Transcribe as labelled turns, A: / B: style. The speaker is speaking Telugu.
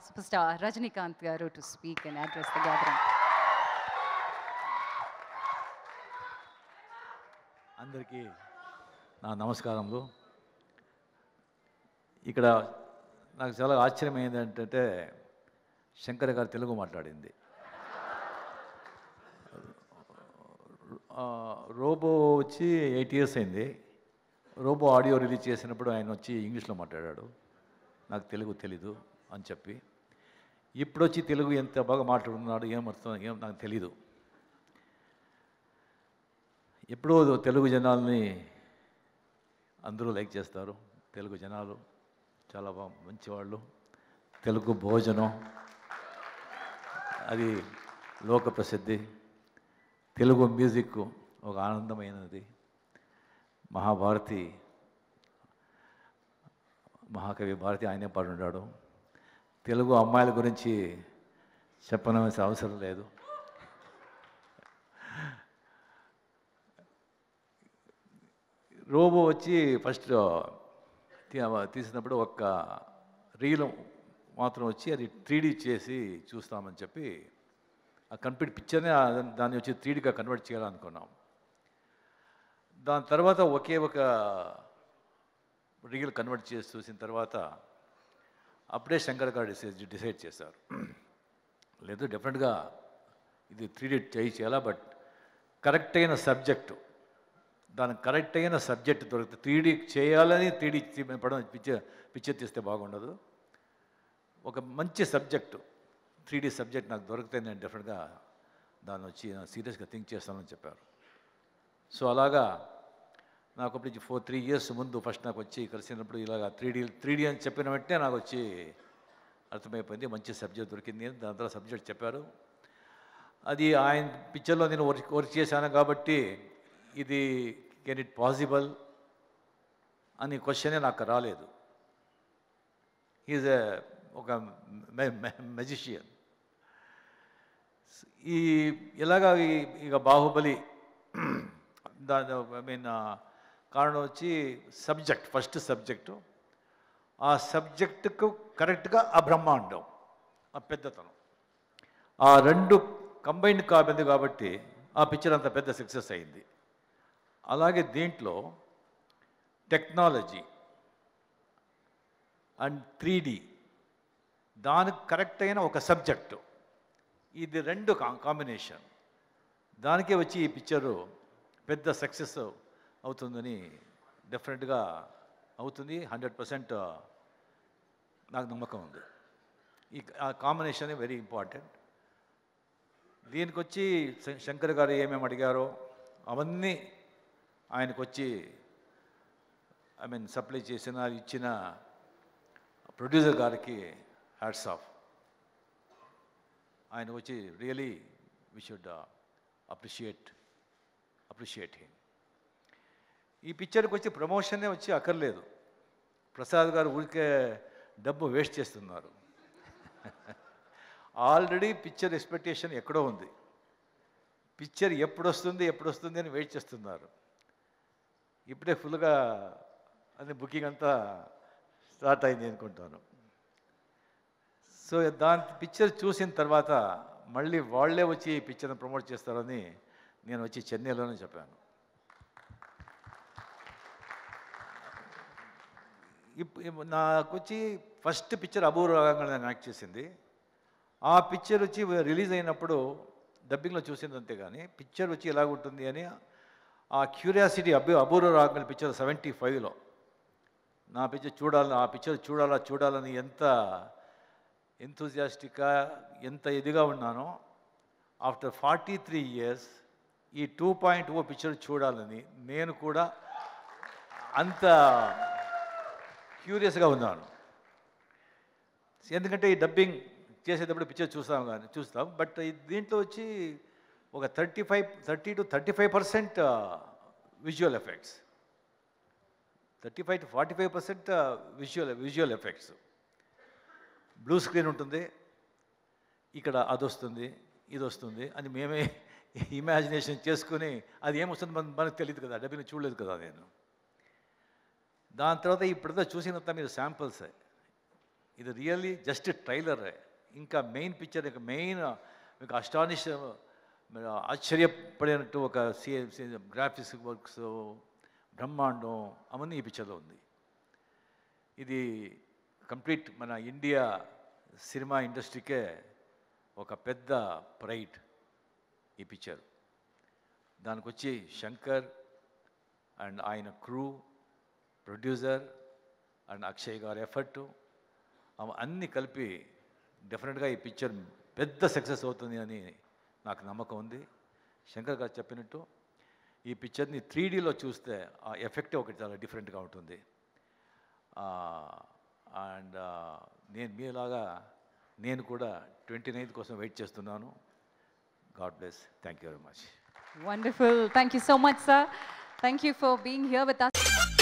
A: superstar Rajinikanth garu to speak and address the gathering.
B: అందరికీ నా నమస్కారములు. ఇక్కడ నాకు చాలా ఆశ్చర్యమైంది ఏంటంటే శంకర్ గారు తెలుగు మాట్లాడింది. రోబో వచ్చి 8 years అయింది. రోబో ఆడియో రిలీజ్ చేసినప్పుడు ఆయన వచ్చి ఇంగ్లీష్లో మాట్లాడాడు, నాకు తెలుగు తెలీదు అని చెప్పి. ఇప్పుడు వచ్చి తెలుగు ఎంత బాగా మాట్లాడుతున్నాడు, ఏం నాకు తెలీదు. ఎప్పుడో తెలుగు జనాల్ని అందరూ లైక్ చేస్తారు. తెలుగు జనాలు చాలా మంచివాళ్ళు. తెలుగు భోజనం అది లోక ప్రసిద్ధి. తెలుగు మ్యూజిక్ ఒక ఆనందమైనది. మహాకవి భారతి ఆయనే పాడున్నాడు. తెలుగు అమ్మాయిల గురించి చెప్పనవలసిన అవసరం లేదు. రోబో వచ్చి ఫస్ట్ తీసినప్పుడు ఒక్క రీల్ మాత్రం వచ్చి అది 3D చేసి చూస్తామని చెప్పి ఆ కంప్లీట్ పిక్చర్నే దాన్ని వచ్చి 3Dగా కన్వర్ట్ చేయాలనుకున్నాం. దాని తర్వాత ఒకే ఒక రీల్ కన్వర్ట్ చేసి చూసిన తర్వాత అప్పుడే శంకర్ గారు డిసైడ్ చేశారు, లేదు డెఫినెట్గా ఇది 3D చేయాలా, బట్ కరెక్ట్ అయిన సబ్జెక్టు, దానికి కరెక్ట్ అయిన సబ్జెక్ట్ దొరికితే 3D చేయాలని 3D పిక్చర్ తీస్తే బాగుండదు. ఒక మంచి సబ్జెక్టు 3D సబ్జెక్ట్ నాకు దొరికితే నేను డెఫినెట్గా దాన్ని వచ్చి సీరియస్గా థింక్ చేస్తానని చెప్పారు. సో అలాగా నాకు అప్పుడు 3 years ముందు ఫస్ట్ నాకు వచ్చి కలిసినప్పుడు ఇలాగ 3D అని చెప్పిన వెంటనే నాకు వచ్చి అర్థమైపోయింది, మంచి సబ్జెక్ట్ దొరికింది అని. దాని తర్వాత సబ్జెక్ట్ చెప్పారు. అది ఆయన పిక్చర్లో నేను వర్క్ చేశాను కాబట్టి ఇది కెన్ ఇట్ పాసిబుల్ అని క్వశ్చనే నాకు రాలేదు. ఈజ్ ఒక మెజిషియన్. ఇలాగా ఇక బాహుబలి దాని కారణం వచ్చి సబ్జెక్ట్, ఫస్ట్ సబ్జెక్టు, ఆ సబ్జెక్టుకు కరెక్ట్గా ఆ బ్రహ్మాండం, ఆ పెద్దతనం, ఆ రెండు కంబైన్డ్ కాబడింది కాబట్టి ఆ పిక్చర్ అంత పెద్ద సక్సెస్ అయింది. అలాగే దీంట్లో టెక్నాలజీ అండ్ 3D దానికి కరెక్ట్ అయిన ఒక సబ్జెక్టు, ఇది రెండు కాంబినేషన్, దానికే వచ్చి ఈ పిక్చరు పెద్ద సక్సెస్ అవుతుందని డెఫినెట్గా అవుతుంది. 100% నాకు నమ్మకం ఉంది. ఈ కాంబినేషన్ వెరీ ఇంపార్టెంట్. దీనికి వచ్చి శంకర్ గారు ఏమేమి అడిగారో అవన్నీ ఆయనకు వచ్చి సప్లై ఇచ్చిన ప్రొడ్యూసర్ గారికి హ్యాట్స్ ఆఫ్. ఆయన వచ్చి really we should appreciate him. ఈ పిక్చర్కి వచ్చి ప్రమోషనే వచ్చి అక్కర్లేదు. ప్రసాద్ గారు ఊరికే డబ్బు వేస్ట్ చేస్తున్నారు. ఆల్రెడీ పిక్చర్ ఎక్స్పెక్టేషన్ ఎక్కడో ఉంది. పిక్చర్ ఎప్పుడు వస్తుంది అని వెయిట్ చేస్తున్నారు. ఇప్పుడే ఫుల్గా అది బుకింగ్ అంతా స్టార్ట్ అయింది అనుకుంటాను. సో దాని పిక్చర్ చూసిన తర్వాత మళ్ళీ వాళ్ళే వచ్చి ఈ పిక్చర్ని ప్రమోట్ చేస్తారని నేను వచ్చి చెన్నైలోనే చెప్పాను. నాకు వచ్చి ఫస్ట్ పిక్చర్ అపూర్వ రాగంగా నేను యాక్ట్ చేసింది. ఆ పిక్చర్ వచ్చి రిలీజ్ అయినప్పుడు డబ్బింగ్లో చూసింది అంతే, కానీ పిక్చర్ వచ్చి ఎలాగుంటుంది అని ఆ క్యూరియాసిటీ అపూర్వ రాగంగా పిక్చర్ 75లో నా పిక్చర్ చూడాలని ఎంత ఎంతూజియాస్టిక్గా ఎంత ఇదిగా ఉన్నానో, ఆఫ్టర్ 43 years ఈ 2.0 పిక్చర్ చూడాలని నేను కూడా అంత క్యూరియస్గా ఉన్నాను. ఎందుకంటే ఈ డబ్బింగ్ చేసేటప్పుడు పిక్చర్ చూస్తాం, బట్ దీంట్లో వచ్చి ఒక 30 to 35% visual effects, 35 to 45% visual effects. Blue screen ఉంటుంది, ఇక్కడ అది వస్తుంది ఇది వస్తుంది అని మేమే ఇమాజినేషన్ చేసుకుని అది ఏమొస్తుంది మనకు తెలియదు కదా, డబ్బింగ్ చూడలేదు కదా నేను. దాని తర్వాత ఇప్పుడంతా చూసినంత మీరు శాంపిల్స్ ఇది రియల్లీ జస్ట్ ట్రైలర్. ఇంకా మెయిన్ పిక్చర్, ఇంకా మెయిన్ మీకు ఆశ్చర్యపడినట్టు ఒక గ్రాఫిక్స్ వర్క్స్ బ్రహ్మాండం అవన్నీ ఈ పిక్చర్లో ఉంది. ఇది కంప్లీట్ మన ఇండియా సినిమా ఇండస్ట్రీకే ఒక పెద్ద ప్రైడ్ ఈ పిక్చర్. దానికి వచ్చి శంకర్ అండ్ ఆయన క్రూ, ప్రొడ్యూసర్ అండ్ అక్షయ్ గారి ఎఫర్టు అన్నీ కలిపి డెఫినెట్గా ఈ పిక్చర్ పెద్ద సక్సెస్ అవుతుంది అని నాకు నమ్మకం ఉంది. శంకర్ గారు చెప్పినట్టు ఈ పిక్చర్ని 3Dలో చూస్తే ఆ ఎఫెక్ట్ ఒకటి చాలా డిఫరెంట్గా ఉంటుంది. అండ్ నేను మీలాగా నేను కూడా 29th కోసం వెయిట్ చేస్తున్నాను. God bless. Thank you very much.
A: Wonderful. Thank you so much, sir. Thank you for being here with us.